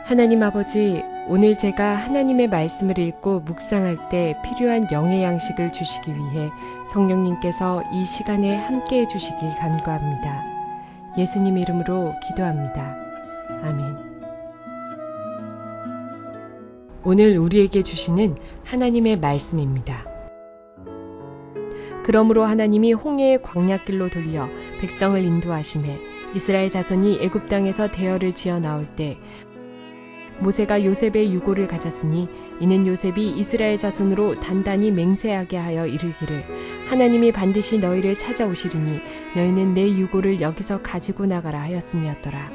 하나님 아버지, 오늘 제가 하나님의 말씀을 읽고 묵상할 때 필요한 영의 양식을 주시기 위해 성령님께서 이 시간에 함께해 주시길 간구합니다. 예수님 이름으로 기도합니다. 아멘. 오늘 우리에게 주시는 하나님의 말씀입니다. 그러므로 하나님이 홍해의 광야길로 돌려 백성을 인도하시매 이스라엘 자손이 애굽 땅에서 대열을 지어 나올 때 모세가 요셉의 유고를 가졌으니 이는 요셉이 이스라엘 자손으로 단단히 맹세하게 하여 이르기를 하나님이 반드시 너희를 찾아오시리니 너희는 내 유고를 여기서 가지고 나가라 하였음이었더라.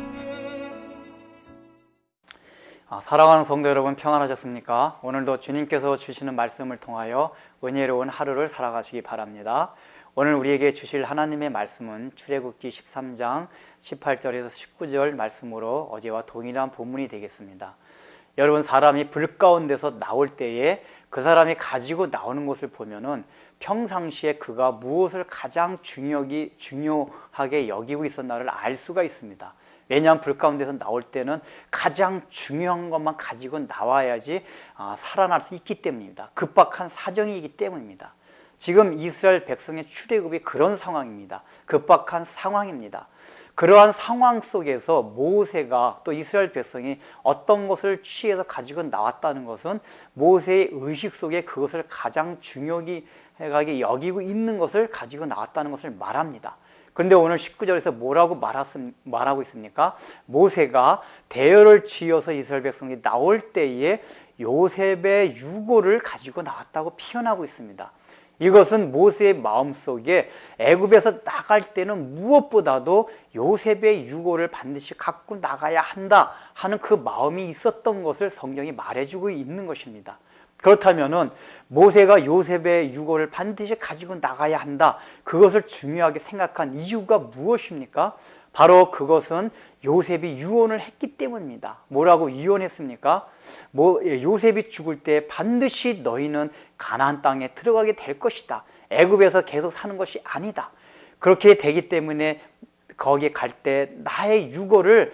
사랑하는 성도 여러분, 평안하셨습니까? 오늘도 주님께서 주시는 말씀을 통하여 은혜로운 하루를 살아가시기 바랍니다. 오늘 우리에게 주실 하나님의 말씀은 출애굽기 13장 18절에서 19절 말씀으로 어제와 동일한 본문이 되겠습니다. 여러분, 사람이 불 가운데서 나올 때에 그 사람이 가지고 나오는 것을 보면은 평상시에 그가 무엇을 가장 중요하게 여기고 있었나를 알 수가 있습니다. 왜냐하면 불 가운데서 나올 때는 가장 중요한 것만 가지고 나와야지 살아날 수 있기 때문입니다. 급박한 사정이기 때문입니다. 지금 이스라엘 백성의 출애굽이 그런 상황입니다. 급박한 상황입니다. 그러한 상황 속에서 모세가 또 이스라엘 백성이 어떤 것을 취해서 가지고 나왔다는 것은 모세의 의식 속에 그것을 가장 중요하게 여기고 있는 것을 가지고 나왔다는 것을 말합니다. 그런데 오늘 19절에서 뭐라고 말하고 있습니까? 모세가 대열을 지어서 이스라엘 백성이 나올 때에 요셉의 유고를 가지고 나왔다고 표현하고 있습니다. 이것은 모세의 마음속에 애굽에서 나갈 때는 무엇보다도 요셉의 유고를 반드시 갖고 나가야 한다 하는 그 마음이 있었던 것을 성경이 말해주고 있는 것입니다. 그렇다면은 모세가 요셉의 유고를 반드시 가지고 나가야 한다, 그것을 중요하게 생각한 이유가 무엇입니까? 바로 그것은 요셉이 유언을 했기 때문입니다. 뭐라고 유언했습니까? 요셉이 죽을 때 반드시 너희는 가나안 땅에 들어가게 될 것이다. 애굽에서 계속 사는 것이 아니다. 그렇게 되기 때문에 거기에 갈 때 나의 유고를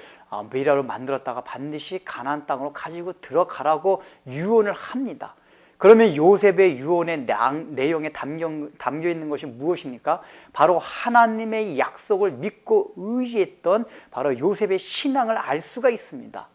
미라로 만들었다가 반드시 가나안 땅으로 가지고 들어가라고 유언을 합니다. 그러면 요셉의 유언의 내용에 담겨 있는 것이 무엇입니까? 바로 하나님의 약속을 믿고 의지했던 바로 요셉의 신앙을 알 수가 있습니다.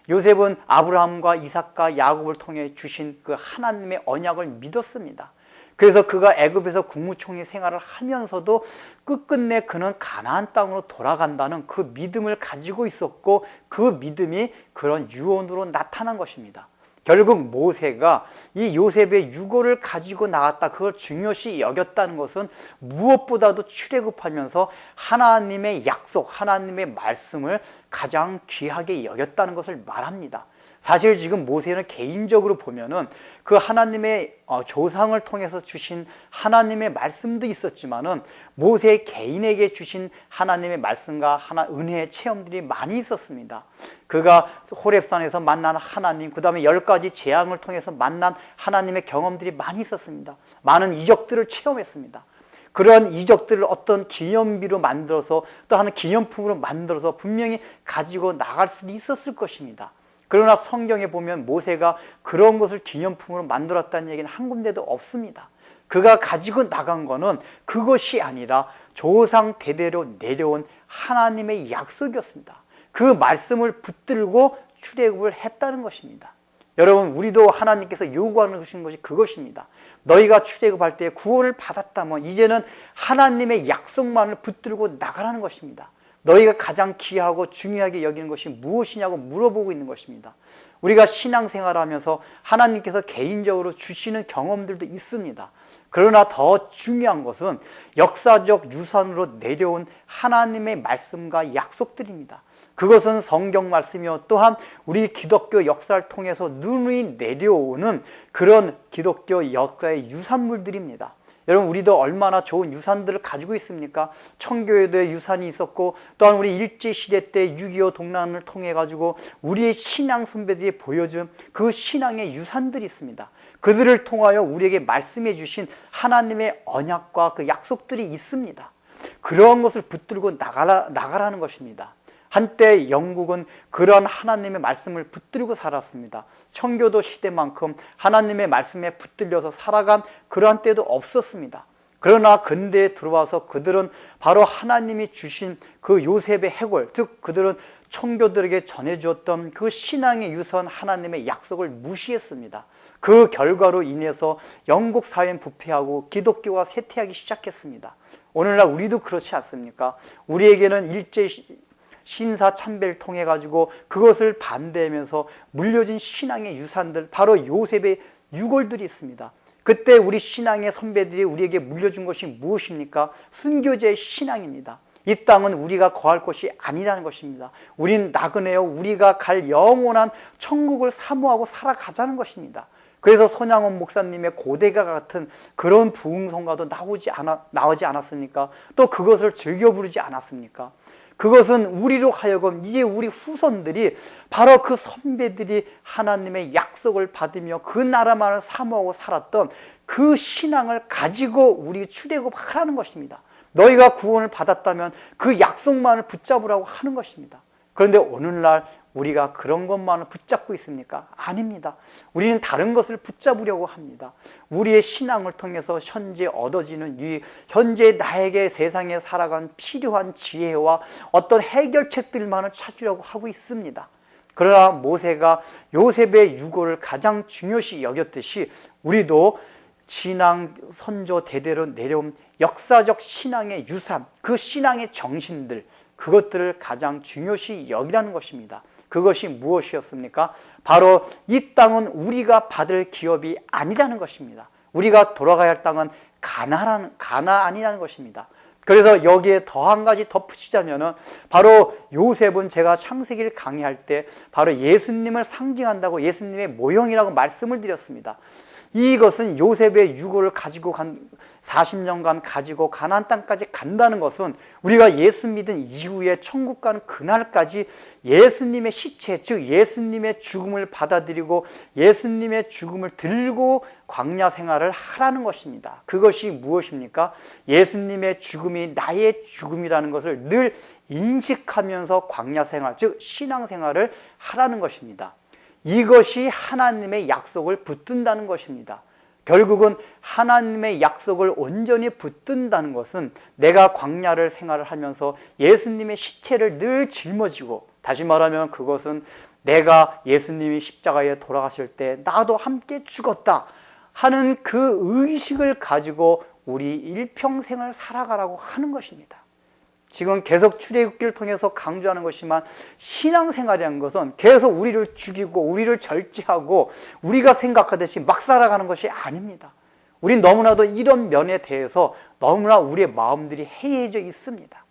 요셉은 아브라함과 이삭과 야곱을 통해 주신 그 하나님의 언약을 믿었습니다. 그래서 그가 애굽에서 국무총리 생활을 하면서도 끝끝내 그는 가나안 땅으로 돌아간다는 그 믿음을 가지고 있었고, 그 믿음이 그런 유언으로 나타난 것입니다. 결국 모세가 이 요셉의 유고를 가지고 나왔다, 그걸 중요시 여겼다는 것은 무엇보다도 출애굽하면서 하나님의 약속, 하나님의 말씀을 가장 귀하게 여겼다는 것을 말합니다. 사실 지금 모세는 개인적으로 보면은 그 하나님의 조상을 통해서 주신 하나님의 말씀도 있었지만은 모세 개인에게 주신 하나님의 말씀과 은혜의 체험들이 많이 있었습니다. 그가 호렙산에서 만난 하나님, 그 다음에 10가지 재앙을 통해서 만난 하나님의 경험들이 많이 있었습니다. 많은 이적들을 체험했습니다. 그런 이적들을 어떤 기념비로 만들어서 또 하는 기념품으로 만들어서 분명히 가지고 나갈 수도 있었을 것입니다. 그러나 성경에 보면 모세가 그런 것을 기념품으로 만들었다는 얘기는 한 군데도 없습니다. 그가 가지고 나간 거는 그것이 아니라 조상 대대로 내려온 하나님의 약속이었습니다. 그 말씀을 붙들고 출애굽을 했다는 것입니다. 여러분, 우리도 하나님께서 요구하는 것이 그것입니다. 너희가 출애굽할 때 구원을 받았다면 이제는 하나님의 약속만을 붙들고 나가라는 것입니다. 너희가 가장 귀하고 중요하게 여기는 것이 무엇이냐고 물어보고 있는 것입니다. 우리가 신앙생활하면서 하나님께서 개인적으로 주시는 경험들도 있습니다. 그러나 더 중요한 것은 역사적 유산으로 내려온 하나님의 말씀과 약속들입니다. 그것은 성경 말씀이요, 또한 우리 기독교 역사를 통해서 누누이 내려오는 그런 기독교 역사의 유산물들입니다. 여러분, 우리도 얼마나 좋은 유산들을 가지고 있습니까? 청교회도의 유산이 있었고, 또한 우리 일제시대 때 6.25 동란을 통해 가지고 우리의 신앙 선배들이 보여준 그 신앙의 유산들이 있습니다. 그들을 통하여 우리에게 말씀해 주신 하나님의 언약과 그 약속들이 있습니다. 그런 것을 붙들고 나가라는 것입니다. 한때 영국은 그런 하나님의 말씀을 붙들고 살았습니다. 청교도 시대만큼 하나님의 말씀에 붙들려서 살아간 그러한 때도 없었습니다. 그러나 근대에 들어와서 그들은 바로 하나님이 주신 그 요셉의 해골, 즉 그들은 청교들에게 전해주었던 그 신앙의 유선 하나님의 약속을 무시했습니다. 그 결과로 인해서 영국 사회는 부패하고 기독교가 쇠퇴하기 시작했습니다. 오늘날 우리도 그렇지 않습니까? 우리에게는 일제 신사 참배를 통해 가지고 그것을 반대하면서 물려진 신앙의 유산들, 바로 요셉의 유골들이 있습니다. 그때 우리 신앙의 선배들이 우리에게 물려준 것이 무엇입니까? 순교자의 신앙입니다. 이 땅은 우리가 거할 곳이 아니라는 것입니다. 우린 나그네요, 우리가 갈 영원한 천국을 사모하고 살아가자는 것입니다. 그래서 손양원 목사님의 고대가 같은 그런 부흥성가도 나오지 않았습니까? 또 그것을 즐겨 부르지 않았습니까? 그것은 우리로 하여금 이제 우리 후손들이 바로 그 선배들이 하나님의 약속을 받으며 그 나라만을 사모하고 살았던 그 신앙을 가지고 우리 출애굽하라는 것입니다. 너희가 구원을 받았다면 그 약속만을 붙잡으라고 하는 것입니다. 그런데 오늘날 우리가 그런 것만을 붙잡고 있습니까? 아닙니다. 우리는 다른 것을 붙잡으려고 합니다. 우리의 신앙을 통해서 현재 얻어지는 유익, 현재 나에게 세상에 살아간 필요한 지혜와 어떤 해결책들만을 찾으려고 하고 있습니다. 그러나 모세가 요셉의 유고를 가장 중요시 여겼듯이 우리도 신앙 선조 대대로 내려온 역사적 신앙의 유산, 그 신앙의 정신들, 그것들을 가장 중요시 여기라는 것입니다. 그것이 무엇이었습니까? 바로 이 땅은 우리가 받을 기업이 아니라는 것입니다. 우리가 돌아가야 할 땅은 가나안이라는 것입니다. 그래서 여기에 더 한 가지 덧붙이자면은 바로 요셉은 제가 창세기를 강의할 때 바로 예수님을 상징한다고 예수님의 모형이라고 말씀을 드렸습니다. 이것은 요셉의 유고를 가지고 40년간 가지고 가나안 땅까지 간다는 것은 우리가 예수 믿은 이후에 천국 가는 그날까지 예수님의 시체, 즉 예수님의 죽음을 받아들이고 예수님의 죽음을 들고 광야 생활을 하라는 것입니다. 그것이 무엇입니까? 예수님의 죽음이 나의 죽음이라는 것을 늘 인식하면서 광야 생활, 즉 신앙 생활을 하라는 것입니다. 이것이 하나님의 약속을 붙든다는 것입니다. 결국은 하나님의 약속을 온전히 붙든다는 것은 내가 광야를 생활을 하면서 예수님의 시체를 늘 짊어지고, 다시 말하면 그것은 내가 예수님이 십자가에 돌아가실 때 나도 함께 죽었다 하는 그 의식을 가지고 우리 일평생을 살아가라고 하는 것입니다. 지금 계속 출애굽기를 통해서 강조하는 것이지만 신앙생활이라는 것은 계속 우리를 죽이고 우리를 절제하고 우리가 생각하듯이 막 살아가는 것이 아닙니다. 우린 너무나도 이런 면에 대해서 너무나 우리의 마음들이 해이해져 있습니다.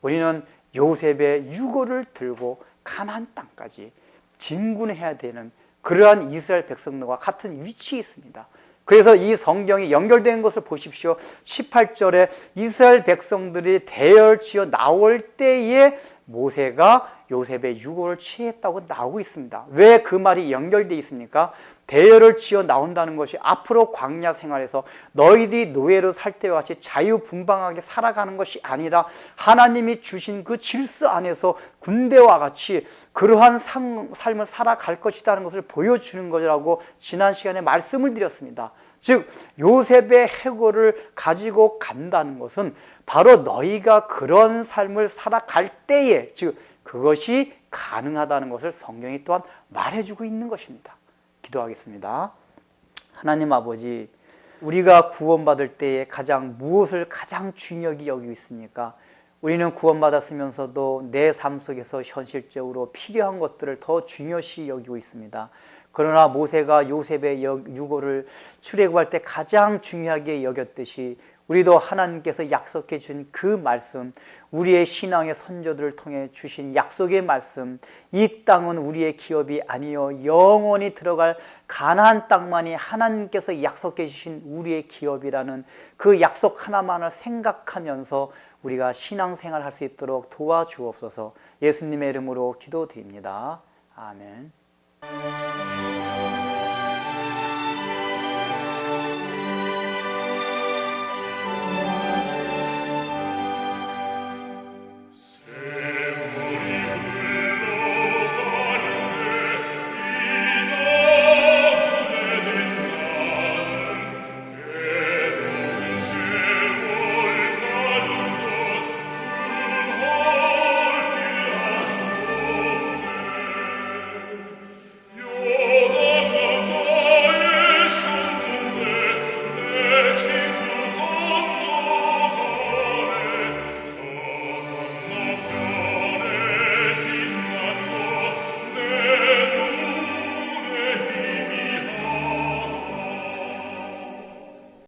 우리는 요셉의 유고를 들고 가나안 땅까지 진군해야 되는 그러한 이스라엘 백성들과 같은 위치에 있습니다. 그래서 이 성경이 연결된 것을 보십시오. 18절에 이스라엘 백성들이 대열지어 나올 때에 모세가 요셉의 유고를 취했다고 나오고 있습니다. 왜 그 말이 연결되어 있습니까? 대열을 지어 나온다는 것이 앞으로 광야 생활에서 너희들이 노예로 살 때와 같이 자유분방하게 살아가는 것이 아니라 하나님이 주신 그 질서 안에서 군대와 같이 그러한 삶을 살아갈 것이라는 것을 보여주는 것이라고 지난 시간에 말씀을 드렸습니다. 즉 요셉의 해골을 가지고 간다는 것은 바로 너희가 그런 삶을 살아갈 때에, 즉 그것이 가능하다는 것을 성경이 또한 말해주고 있는 것입니다. 기도하겠습니다. 하나님 아버지, 우리가 구원받을 때에 무엇을 가장 중요하게 여기고 있습니까? 우리는 구원받았으면서도 내 삶 속에서 현실적으로 필요한 것들을 더 중요시 여기고 있습니다. 그러나 모세가 요셉의 유고를 출애굽할 때 가장 중요하게 여겼듯이 우리도 하나님께서 약속해 준 그 말씀, 우리의 신앙의 선조들을 통해 주신 약속의 말씀, 이 땅은 우리의 기업이 아니요 영원히 들어갈 가나안 땅만이 하나님께서 약속해 주신 우리의 기업이라는 그 약속 하나만을 생각하면서 우리가 신앙생활을 할 수 있도록 도와주옵소서. 예수님의 이름으로 기도드립니다. 아멘.